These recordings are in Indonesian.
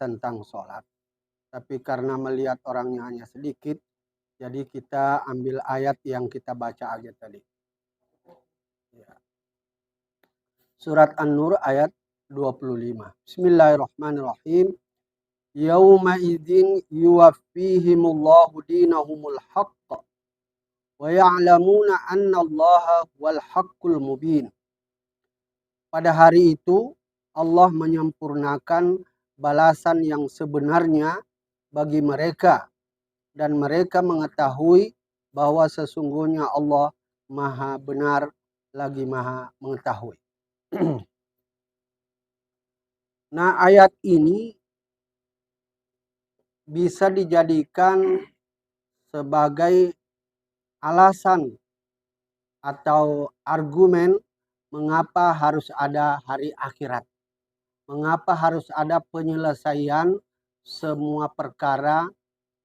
tentang sholat. Tapi karena melihat orangnya hanya sedikit, jadi kita ambil ayat yang kita baca aja tadi. Ya. Surat An-Nur ayat 25. Bismillahirrahmanirrahim. Yauma idzin yuwaffihimullahu dinahumul haqq wa ya'lamuna annallaha wal haqqul mubin. Pada hari itu Allah menyempurnakan balasan yang sebenarnya bagi mereka dan mereka mengetahui bahwa sesungguhnya Allah Maha benar lagi Maha mengetahui. Nah, ayat ini bisa dijadikan sebagai alasan atau argumen mengapa harus ada hari akhirat. Mengapa harus ada penyelesaian semua perkara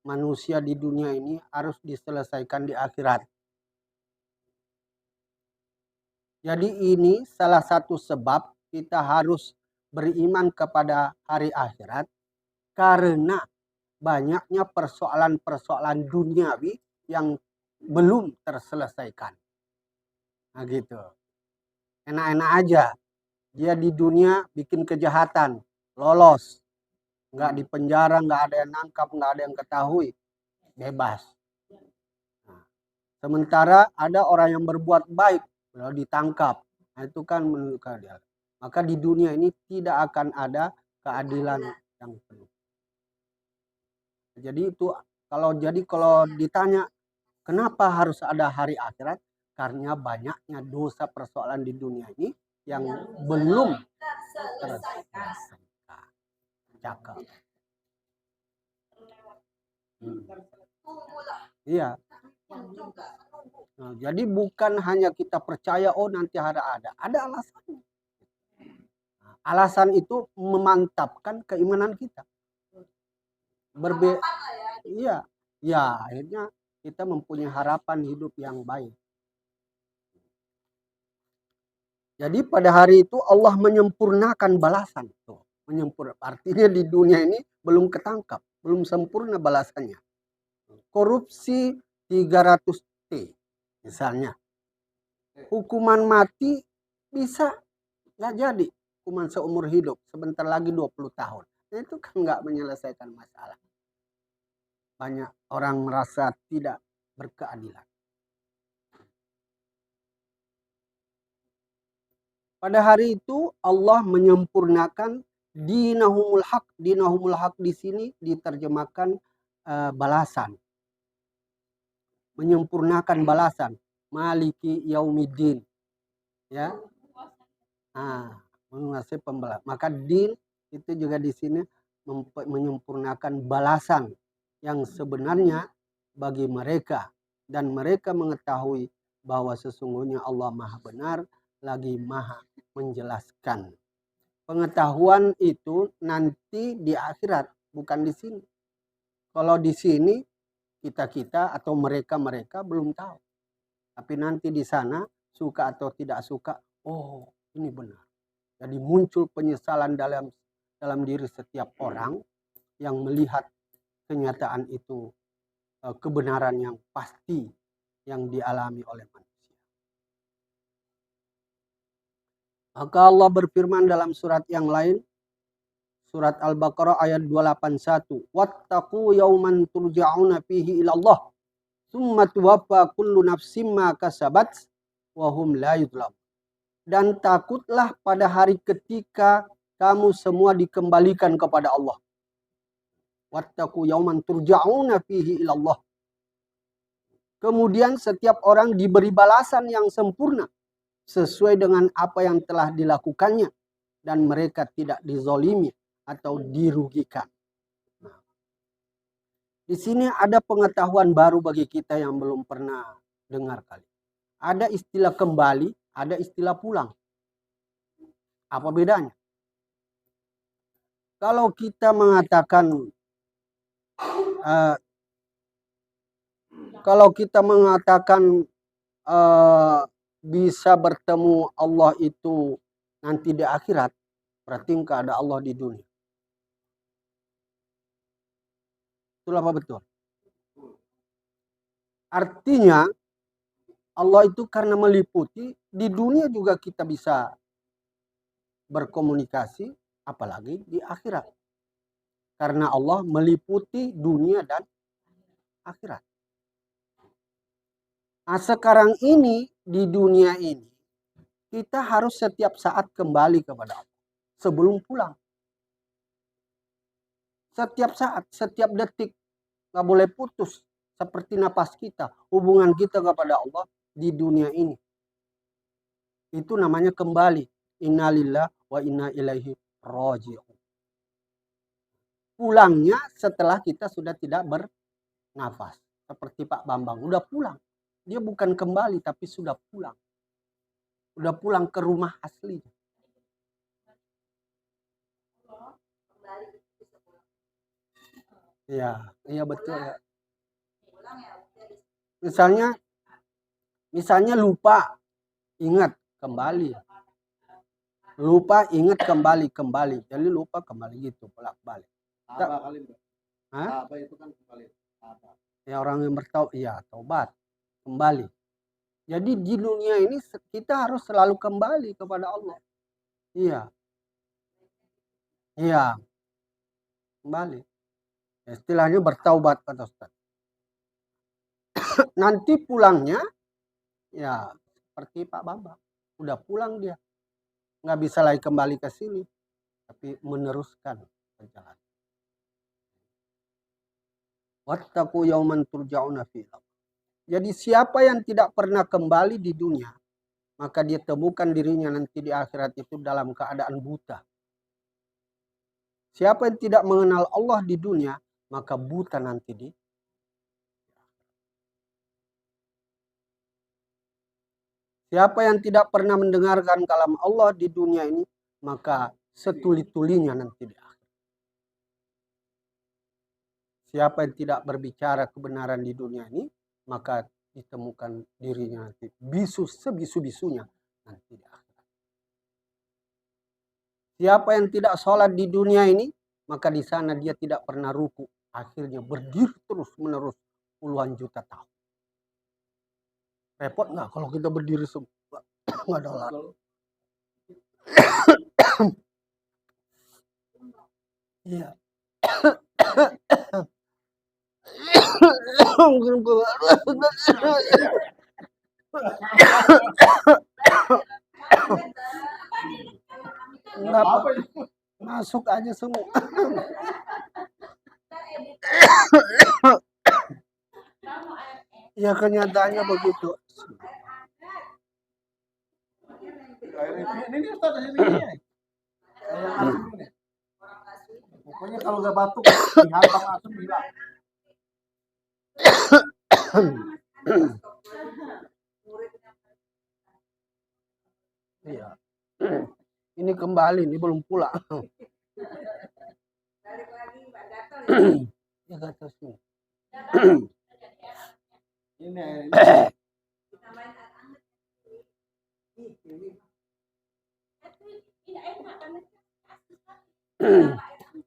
manusia di dunia ini harus diselesaikan di akhirat. Jadi ini salah satu sebab kita harus beriman kepada hari akhirat karena banyaknya persoalan-persoalan duniawi yang belum terselesaikan. Nah gitu. Enak-enak aja. Dia di dunia bikin kejahatan. Lolos. Nggak di penjara, nggak ada yang nangkap, nggak ada yang ketahui. Bebas. Nah, sementara ada orang yang berbuat baik. Lalu ditangkap. Nah itu kan menunjukkan dia. Maka di dunia ini tidak akan ada keadilan yang penuh. Jadi itu kalau ditanya kenapa harus ada hari akhirat? Karena banyaknya dosa persoalan di dunia ini yang belum terselesaikan. Cakap. Iya. Nah, jadi bukan hanya kita percaya nanti ada alasannya. Nah, alasan itu memantapkan keimanan kita. Iya, ya akhirnya kita mempunyai harapan hidup yang baik. Jadi pada hari itu Allah menyempurnakan balasan. Tuh, artinya di dunia ini belum ketangkap, belum sempurna balasannya. Korupsi 300T misalnya. Hukuman mati bisa nggak jadi. Hukuman seumur hidup, sebentar lagi 20 tahun. Nah, itu kan nggak menyelesaikan masalah. Banyak orang merasa tidak berkeadilan. Pada hari itu Allah menyempurnakan dinahumul haq. Dinahumul haq di sini diterjemahkan balasan. Menyempurnakan balasan. Maliki yaumiddin. Ya. Menguasai pembalasan. Maka din itu juga di sini menyempurnakan balasan yang sebenarnya bagi mereka. Dan mereka mengetahui bahwa sesungguhnya Allah Maha benar lagi Maha menjelaskan. Pengetahuan itu nanti di akhirat, bukan di sini. Kalau di sini kita atau mereka belum tahu. Tapi nanti di sana suka atau tidak suka, oh ini benar. Jadi muncul penyesalan dalam diri setiap orang yang melihat kenyataan itu kebenaran yang pasti yang dialami oleh manusia. Maka Allah berfirman dalam surat yang lain, surat Al-Baqarah ayat 281, wattaqu yauman turja'una fihi ila Allah, tsumma tuwaffa kullu nafsin ma kasabat wa hum la yuzlamun. Dan takutlah pada hari ketika kamu semua dikembalikan kepada Allah. Wattaqu yauman turja'una fihi ila Allah. Kemudian setiap orang diberi balasan yang sempurna sesuai dengan apa yang telah dilakukannya dan mereka tidak dizolimi atau dirugikan. Nah, di sini ada pengetahuan baru bagi kita yang belum pernah dengar kali. Ada istilah kembali, ada istilah pulang. Apa bedanya? Kalau kita mengatakan bisa bertemu Allah itu nanti di akhirat, berarti enggak ada Allah di dunia. Betul apa betul? Artinya Allah itu karena meliputi, di dunia juga kita bisa berkomunikasi, apalagi di akhirat. Karena Allah meliputi dunia dan akhirat. Nah, sekarang ini di dunia ini kita harus setiap saat kembali kepada Allah sebelum pulang. Setiap saat, setiap detik, nggak boleh putus. Seperti napas kita, hubungan kita kepada Allah di dunia ini. Itu namanya kembali. Innalillah wa inna ilaihi raji'un. Pulangnya setelah kita sudah tidak bernafas. Seperti Pak Bambang, udah pulang. Dia bukan kembali, tapi sudah pulang. Udah pulang ke rumah asli. Iya, iya betul ya. Misalnya lupa, ingat kembali. Lupa, ingat kembali. Jadi lupa kembali gitu, bolak-balik. Apa kali itu? Apa itu kan kembali. Apa? Ya orang yang bertaubat, ya taubat, kembali. Jadi di dunia ini kita harus selalu kembali kepada Allah. Iya. Iya. Kembali. Istilahnya bertaubat kata Ustaz. Nanti pulangnya ya seperti Pak Bambang. Udah pulang dia. Nggak bisa lagi kembali ke sini. Tapi meneruskan perjalanan. Wattaqu yauman turja'una fihi. Jadi siapa yang tidak pernah kembali di dunia, maka dia temukan dirinya nanti di akhirat itu dalam keadaan buta. Siapa yang tidak mengenal Allah di dunia, maka buta nanti di. Siapa yang tidak pernah mendengarkan kalam Allah di dunia ini, maka setuli-tulinya nanti di akhirat. Siapa yang tidak berbicara kebenaran di dunia ini, maka ditemukan dirinya nanti bisu sebisu-bisunya nanti di akhirat. Siapa yang tidak sholat di dunia ini, maka di sana dia tidak pernah ruku. Akhirnya berdiri terus menerus puluhan juta tahun. Repot nggak kalau kita berdiri semua? Nggak ada olah. Iya. Nggak apa, masuk aja semua. Ya kenyataannya begitu. Ini Ustaz ini. Pokoknya kalau nggak batuk dihantam asam hilang. Iya. Ini kembali, ini belum pulang. Ya kata sih. Ini.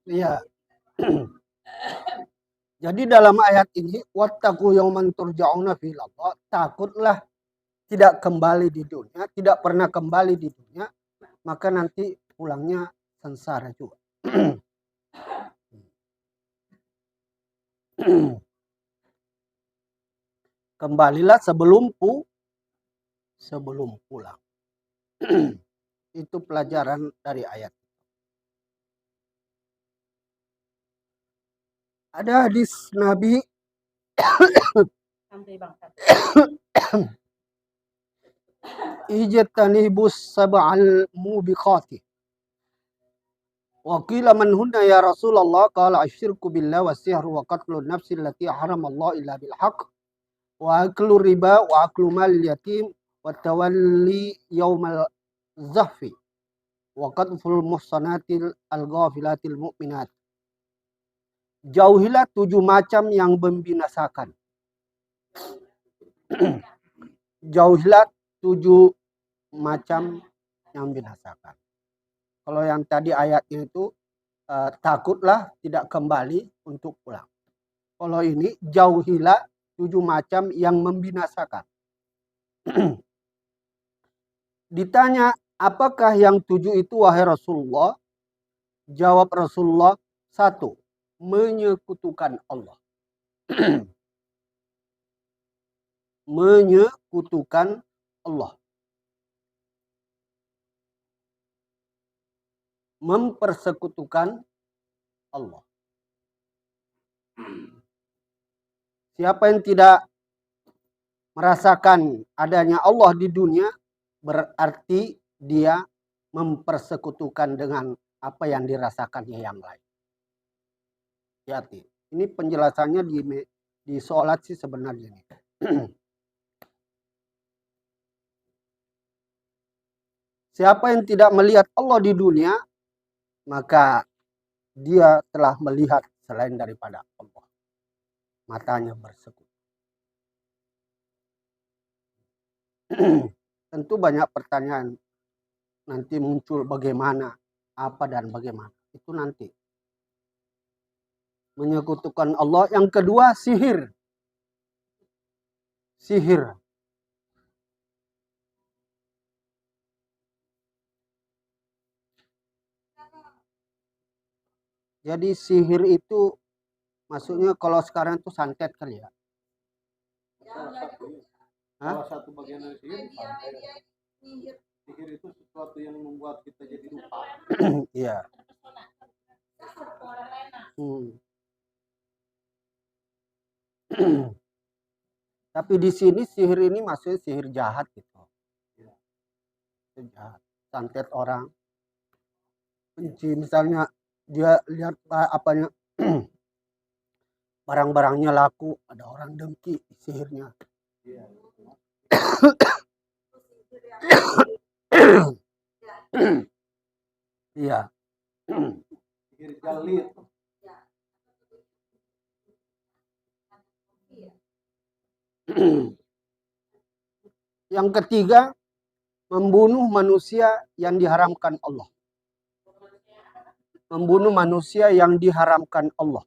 Iya. Jadi dalam ayat ini, wattaqu yauman turja'una fihi Allah, takutlah tidak kembali di dunia, tidak pernah kembali di dunia, maka nanti pulangnya sengsara juga. Kembalilah sebelum pulang. Itu pelajaran dari ayat. Ada hadis Nabi ijtanibus sab'al mubiqati. Wa qila man hunna ya Rasulullah qala asyirku billah wa sihru wa qatlun nafsi allati haramallahu illa bil haqq wa aklu riba wa aklu mal yatim wa tawalli yaumal zahfi wa qadful muhsanatil al-ghafilatil mu'minat. Jauhilah 7 macam yang membinasakan. Jauhilah 7 macam yang membinasakan. Kalau yang tadi ayatnya itu takutlah tidak kembali untuk pulang. Kalau ini jauhilah 7 macam yang membinasakan. Ditanya, apakah yang 7 itu wahai Rasulullah? Jawab Rasulullah, 1, menyekutukan Allah. Menyekutukan Allah. Mempersekutukan Allah. Siapa yang tidak merasakan adanya Allah di dunia, berarti dia mempersekutukan dengan apa yang dirasakannya yang lain. Hati. Ini penjelasannya di sholat sih sebenarnya. Siapa yang tidak melihat Allah di dunia, maka dia telah melihat selain daripada Allah. Matanya bersekutu. Tentu banyak pertanyaan nanti muncul bagaimana, apa dan bagaimana. Itu nanti. Menyekutukan Allah. Yang kedua, sihir. Sihir. Jadi sihir itu maksudnya kalau sekarang itu santet kali ya. Salah satu bagian dari sihir, santet. Sihir itu sesuatu yang membuat kita jadi lupa. Iya. Tapi di sini sihir ini maksudnya sihir jahat gitu. Sihir jahat. Santet orang. Benci misalnya dia lihat apanya barang-barangnya laku, ada orang dengki sihirnya. Iya. Sihir jalit. Yang ketiga, membunuh manusia yang diharamkan Allah. Membunuh manusia yang diharamkan Allah.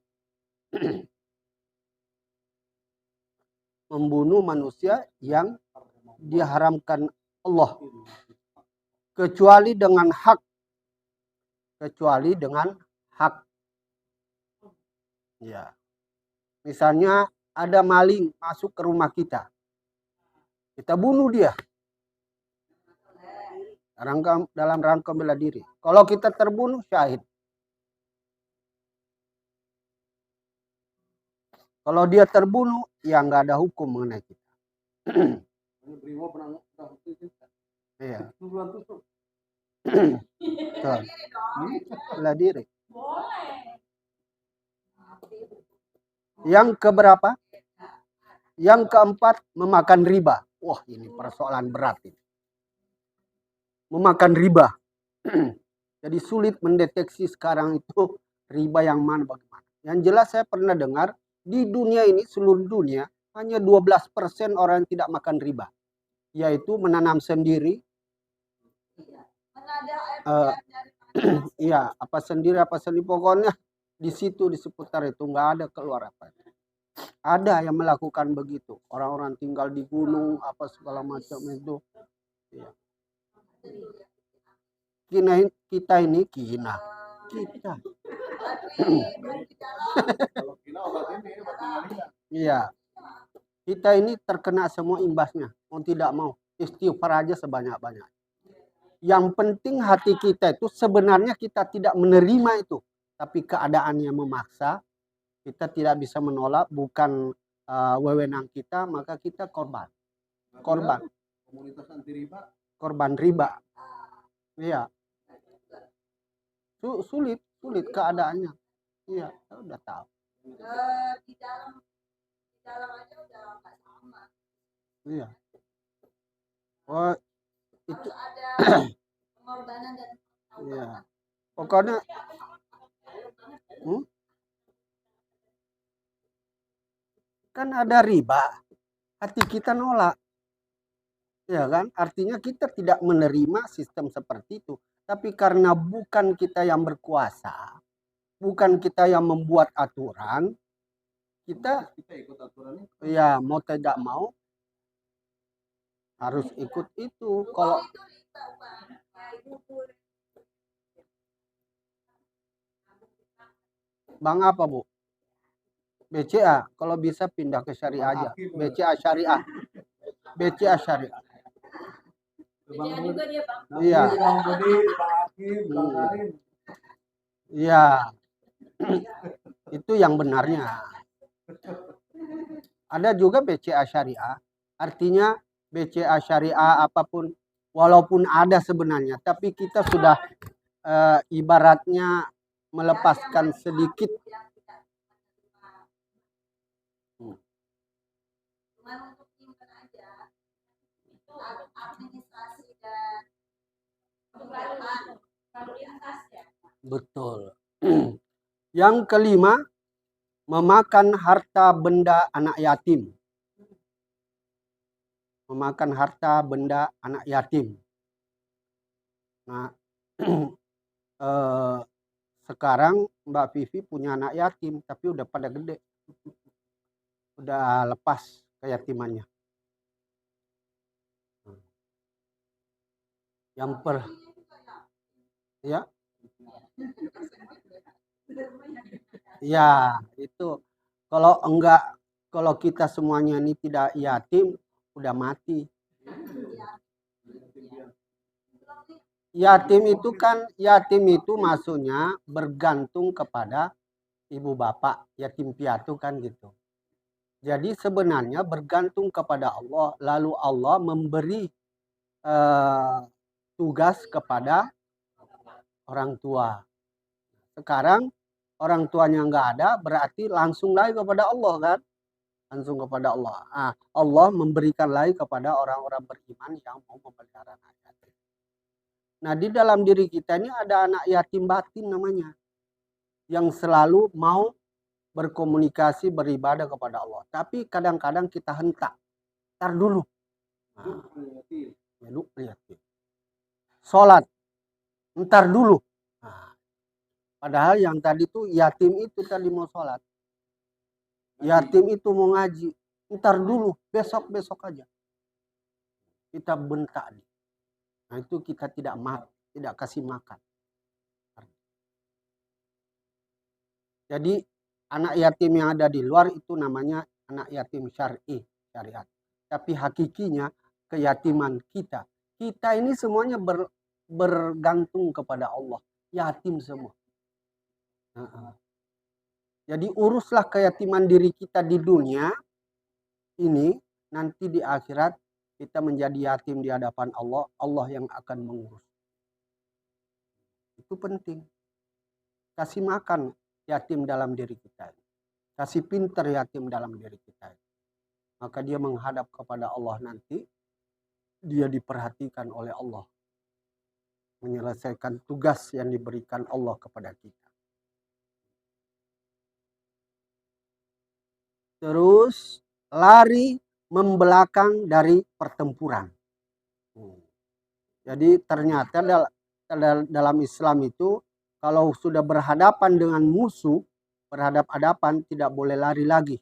Membunuh manusia yang diharamkan Allah. Kecuali dengan hak. Kecuali dengan hak. Ya. Misalnya ada maling masuk ke rumah kita. Kita bunuh dia. Dalam rangka bela diri. Kalau kita terbunuh, syahid. Kalau dia terbunuh, ya nggak ada hukum mengenai kita. Iya. Bela diri. Yang keberapa? Yang keempat, memakan riba. Wah, ini persoalan berat ini. Memakan riba. Jadi sulit mendeteksi sekarang itu riba yang mana bagaimana. Yang jelas saya pernah dengar di dunia ini, seluruh dunia, hanya 12% orang yang tidak makan riba. Yaitu menanam sendiri. Iya, apa sendiri pokoknya di situ di seputar itu nggak ada keluar apa. Ada yang melakukan begitu. Orang-orang tinggal di gunung apa segala macam itu. Ya. Kita ini kita. Iya. Kita ini terkena semua imbasnya. Mau tidak mau. Istighfar aja sebanyak-banyak. Yang penting hati kita itu sebenarnya kita tidak menerima itu. Tapi keadaannya memaksa. Kita tidak bisa menolak. Bukan wewenang kita. Maka kita korban. Korban. Komunitas anti riba. Korban riba. Iya. Sulit keadaannya. Iya, saya udah tahu. Di dalam aja udah nggak sama. Iya. Oh, itu ada pengorbanan dan iya. Pokoknya kan ada riba. Hati kita nolak. Ya kan? Artinya kita tidak menerima sistem seperti itu. Tapi karena bukan kita yang berkuasa, bukan kita yang membuat aturan, kita Kita ikut aturan itu. ya mau tidak mau harus ikut itu. Kalau Bang apa Bu? BCA, kalau bisa pindah ke syariah aja. BCA syariah. BCA syariah. BCA juga dia, Bang. Iya. Bang Budi, Bang Hakim, Bang Karim. Iya. Itu yang benarnya. Ada juga BCA syariah. Artinya BCA syariah apapun, walaupun ada sebenarnya, tapi kita sudah ibaratnya melepaskan sedikit. Betul. Yang kelima, memakan harta benda anak yatim. Memakan harta benda anak yatim. Nah, sekarang Mbak Vivi punya anak yatim, tapi udah pada gede. Udah lepas keyatimannya. Yang ya. Ya, itu kalau kita semuanya ini tidak yatim, udah mati. Yatim itu maksudnya bergantung kepada ibu bapak, yatim piatu kan gitu. Jadi sebenarnya bergantung kepada Allah, lalu Allah memberi tugas kepada orang tua. Sekarang orang tuanya nggak ada, berarti langsung lagi kepada Allah kan? Langsung kepada Allah. Nah, Allah memberikan lagi kepada orang-orang beriman yang mau memelihara anak yatim. Nah, di dalam diri kita ini ada anak yatim batin namanya. Yang selalu mau berkomunikasi, beribadah kepada Allah. Tapi kadang-kadang kita hentak. Ntar dulu. Yatim. Sholat. Ntar dulu. Nah, padahal yang tadi tuh yatim itu tadi mau sholat. Yatim itu mau ngaji. Ntar dulu. Besok aja. Kita bentak. Nah itu kita tidak kasih makan. Jadi anak yatim yang ada di luar itu namanya anak yatim syariat. Tapi hakikinya keyatiman kita. Kita ini semuanya bergantung kepada Allah. Yatim semua. Jadi uruslah keyatiman diri kita di dunia ini. Nanti di akhirat kita menjadi yatim di hadapan Allah. Allah yang akan mengurus. Itu penting. Kasih makan yatim dalam diri kita. Kasih pintar yatim dalam diri kita. Maka dia menghadap kepada Allah nanti. Dia diperhatikan oleh Allah. Menyelesaikan tugas yang diberikan Allah kepada kita. Terus lari membelakang dari pertempuran. Jadi ternyata dalam Islam itu kalau sudah berhadapan dengan musuh, berhadap-hadapan tidak boleh lari lagi.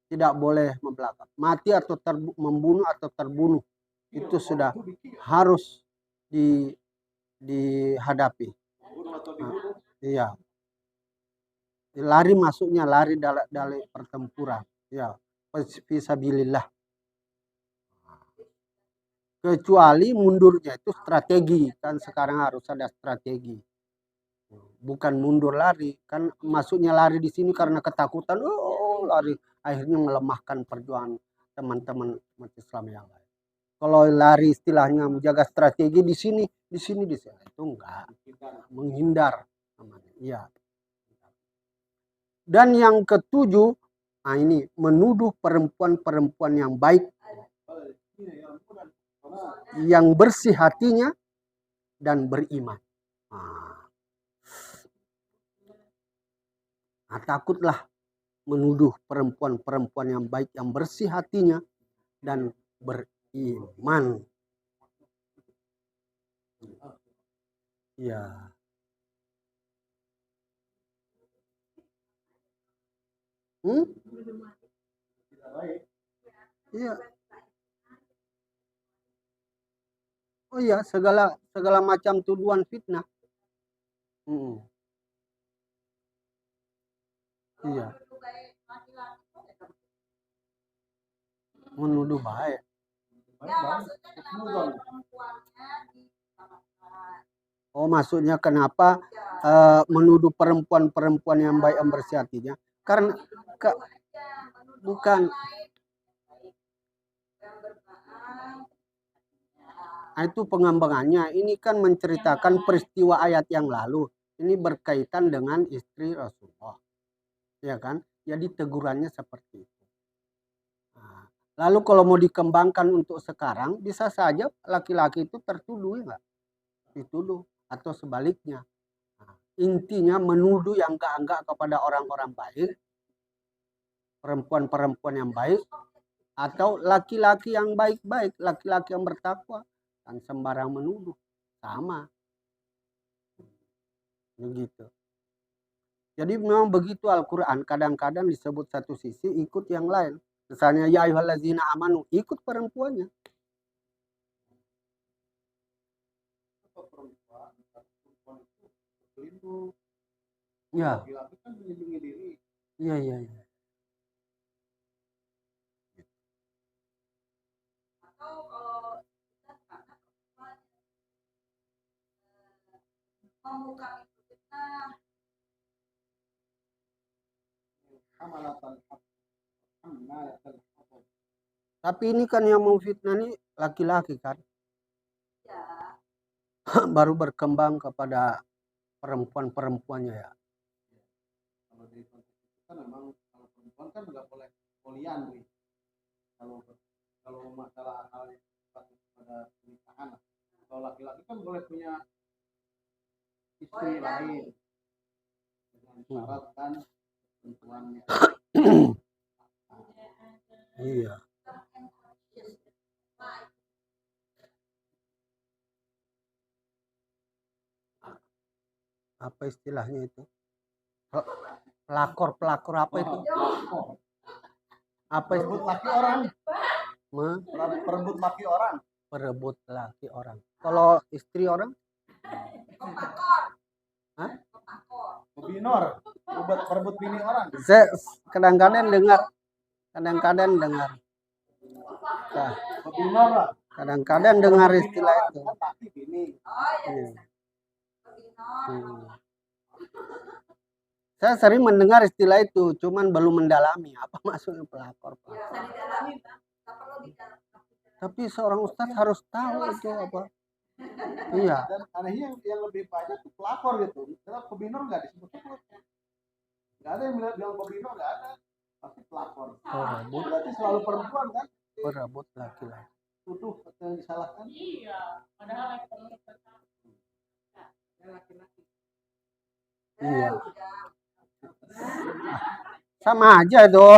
Tidak boleh membelakang. Mati atau membunuh atau terbunuh. Itu sudah harus dihadapi. Nah, iya. Lari masuknya lari dari pertempuran. Ya, fisabilillah. Kecuali mundurnya itu strategi. Kan sekarang harus ada strategi. Bukan mundur lari. Kan masuknya lari di sini karena ketakutan. Oh, lari. Akhirnya melemahkan perjuangan teman-teman umat Islam yang lain. Kalau lari istilahnya menjaga strategi di sini. Itu enggak. Menghindar. Iya. Dan yang ketujuh, nah ini menuduh perempuan-perempuan yang baik, yang bersih hatinya dan beriman. Nah, takutlah menuduh perempuan-perempuan yang baik, yang bersih hatinya dan beriman. Ya. Hmm? Tidak baik. Iya. Oh iya, segala macam tuduhan fitnah. Hmm. Iya. Menuduh baik. Oh, maksudnya kenapa menuduh perempuan-perempuan yang baik yang bersih hatinya? Karena bukan. Nah, itu pengembangannya. Ini kan menceritakan peristiwa ayat yang lalu. Ini berkaitan dengan istri Rasulullah. Ya kan? Jadi tegurannya seperti itu. Nah, lalu kalau mau dikembangkan untuk sekarang, bisa saja laki-laki itu tertuduh, ya nggak? Dituduh. Atau sebaliknya. Nah, intinya menuduh yang enggak-enggak kepada orang-orang baik, perempuan-perempuan yang baik, atau laki-laki yang baik-baik, laki-laki yang bertakwa, dan sembarang menuduh. Sama. Begitu. Jadi memang begitu Al-Quran, kadang-kadang disebut satu sisi, ikut yang lain. Misalnya, ya ayyuhallazina amanu, ikut perempuannya. Perempuan itu berlindung. Ya. Laki-laki kan melindungi diri. Iya, iya, iya. Tapi ini kan yang mau fitnah ini laki-laki kan. Baru berkembang kepada perempuan-perempuannya ya. Kalau di konteks itu kan memang kalau perempuan kan nggak boleh poliandri. Kalau masalah hal yang pada pernikahan, kalau laki-laki kan boleh punya istri lain dengan syarat kan perempuannya. Iya. Apa istilahnya itu? Pelakor apa itu? Apa itu? Perebut laki orang. Ma? Perebut laki orang. Perebut laki orang. Kalau istri orang? Hah? Pebinor. Perebut bini orang. Saya kadang-kadang dengar. Nah, Pebinor lah. kadang-kadang dengar istilah itu. Tapi bini. Saya sering mendengar istilah itu, cuman belum mendalami apa maksudnya pelakor. Tapi seorang ustadz harus tahu itu apa. Iya. Dan anehnya yang lebih banyak itu pelakor gitu. Karena pebinor nggak disebut-sebut. Nggak ada yang bilang pebinor, nggak ada. Pasti pelakor. Perebut. Berarti selalu perempuan kan? Perebut laki-laki. Tuduh yang disalahkan. Iya, padahal laki-laki. Iya. Sama aja tuh.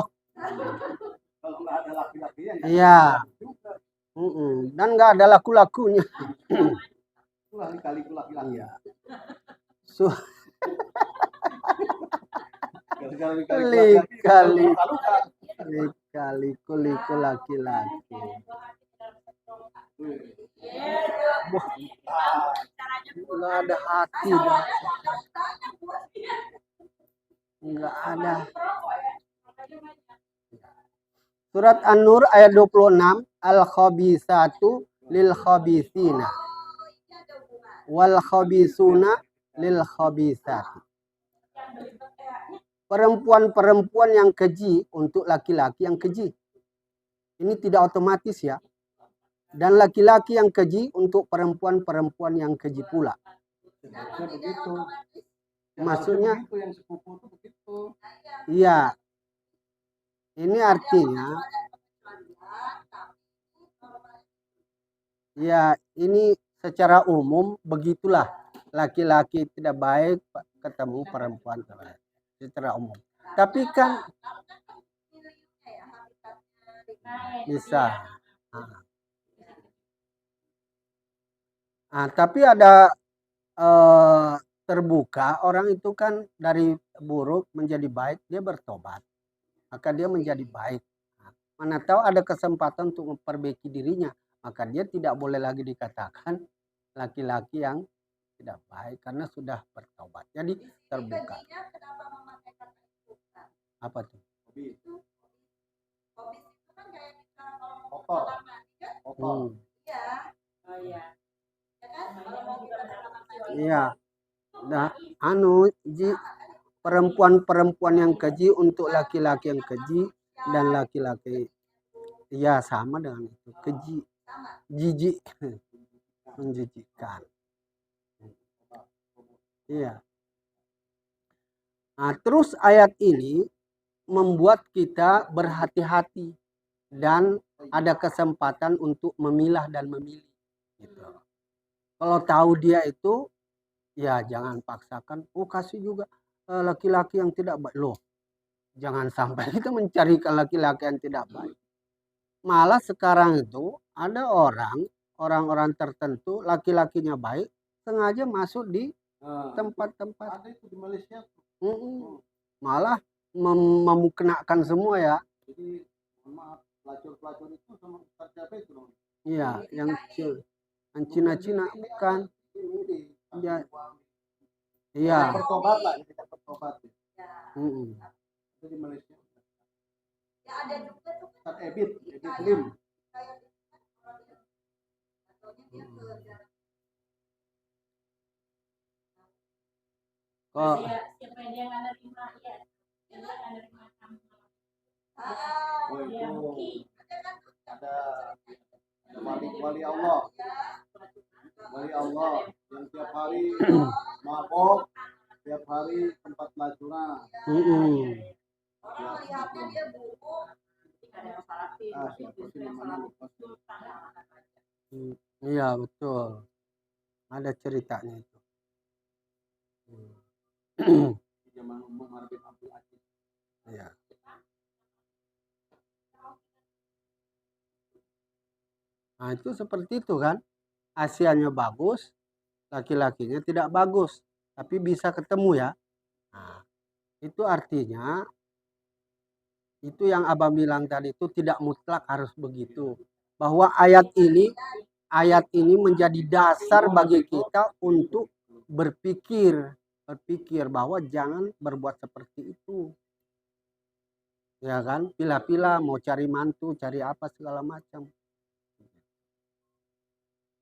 Kalau nggak ada laki-laki yang iya. Dan nggak ada laku-lakunya. Itulah kali-kali laki-laki. Iya. Kali-kali laki-laki. Nggak ada hati. Nggak ada. Surat An-Nur ayat 26, al-khabisatu lil khabisina wal khabisuna lil khabisati. Perempuan-perempuan yang keji untuk laki-laki yang keji. Ini tidak otomatis ya. Dan laki-laki yang keji untuk perempuan-perempuan yang keji pula. Begitu. Maksudnya begitu, yang sepupu itu begitu. Iya. Ini artinya ya ini secara umum begitulah. Laki-laki tidak baik ketemu perempuan baik. Secara umum. Tapi kan bisa. Nah, tapi ada terbuka orang itu kan dari buruk menjadi baik, dia bertobat. maka dia menjadi baik. Nah, mana tahu ada kesempatan untuk memperbaiki dirinya, maka dia tidak boleh lagi dikatakan laki-laki yang tidak baik karena sudah bertobat. Jadi terbuka. Kenapa memakai kata itu? Apa tuh? Hobi, Hobis itu kan kayak kita kalau mau Kotor. kamar mandi kan, kotor. iya, Oh iya. ya kan? Kalau mau kita ke kamar mandi, Iya. Nah, perempuan-perempuan yang keji untuk laki-laki yang keji dan laki-laki ya sama dengan itu, keji, jijik, menjijikkan. Iya. Nah, terus ayat ini membuat kita berhati-hati dan ada kesempatan untuk memilah dan memilih. Gitu. Kalau tahu dia itu, ya jangan paksakan. Oh, kasih juga laki-laki yang tidak baik. Loh, jangan sampai kita mencarikan laki-laki yang tidak baik. Malah sekarang itu ada orang-orang tertentu laki-lakinya baik, sengaja masuk di Nah, tempat-tempat. ada itu di Malaysia tuh. Malah memukenakan semua ya. Jadi mohon maaf, pelacur-pelacur itu sama Ustaz siapa itu dong? Iya, yang Cina-Cina bukan. Ini Ya. Iya. bertobat lah, kita bertobat. Itu di Malaysia. ya ada juga tuh kan Ustaz Ebit Lim. kayak gitu kan orang yang ataunya dia ke jalan. Kok Siapa yang dia nggak nerima ya? Dia nggak nerima kamu. Oh Ya itu mungkin. ada wali Allah. Wali Allah yang tiap hari mabok, tiap hari tempat pelacuran. Orang melihatnya dia buruk, Ada yang salafi, Siapa sih namanya lupa. Iya, betul. Ada ceritanya itu. Zaman Umar bin Abdul Aziz. Iya. Nah, itu seperti itu kan. Asianya bagus, laki-lakinya tidak bagus, tapi bisa ketemu ya. Nah, itu artinya itu yang Abang bilang tadi itu tidak mutlak harus begitu. Bahwa ayat ini menjadi dasar bagi kita untuk berpikir bahwa jangan berbuat seperti itu. Ya kan? Pilih-pilih mau cari mantu, cari apa segala macam.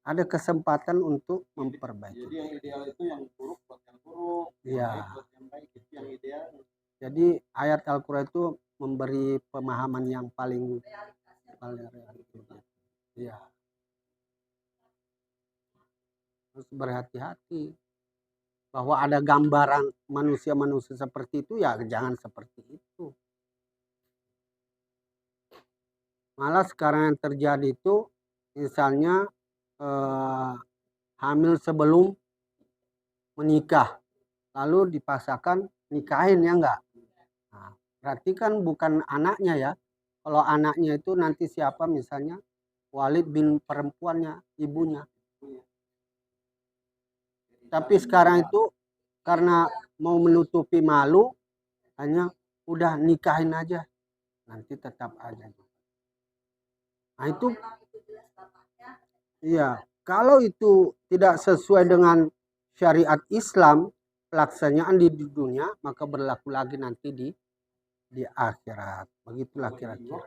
Ada kesempatan untuk memperbaiki. Jadi yang ideal itu yang buruk buat yang buruk, Iya. yang baik buat yang baik, itu yang ideal. Jadi ayat Al-Quran itu memberi pemahaman yang paling realistis. Iya. Harus berhati-hati. Bahwa ada gambaran manusia-manusia seperti itu, ya jangan seperti itu. Malah sekarang yang terjadi itu, misalnya hamil sebelum menikah, lalu dipaksakan nikahin ya enggak? Nah, berarti kan bukan anaknya ya. Kalau anaknya itu nanti siapa misalnya Walid bin perempuannya, ibunya. Tapi sekarang itu karena mau menutupi malu, hanya udah nikahin aja. Nanti tetap aja. Nah itu, iya. Kalau itu tidak sesuai dengan syariat Islam, pelaksanaan di dunia, maka berlaku lagi nanti di akhirat. Begitulah kira-kira.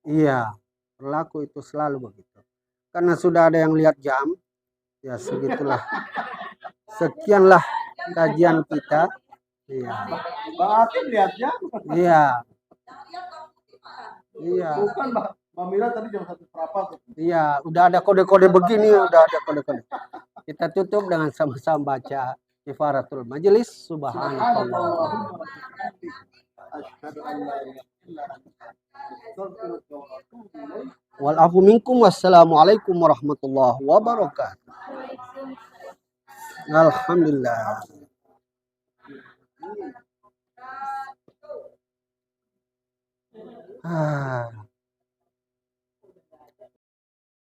Iya, berlaku itu selalu begitu. Karena sudah ada yang lihat jam, ya segitulah. Sekianlah kajian kita. Iya. Berarti lihatnya. Iya. Iya. Bukan Mbak Mira tadi jam 1 berapa tuh? Iya, udah ada kode-kode begini, udah ada kode-kode. Kita tutup dengan sama-sama baca Kifaratul Majelis. Subhanallah. Wal afu minkum. Wassalamualaikum warahmatullahi wabarakatuh. Alhamdulillah. Ah.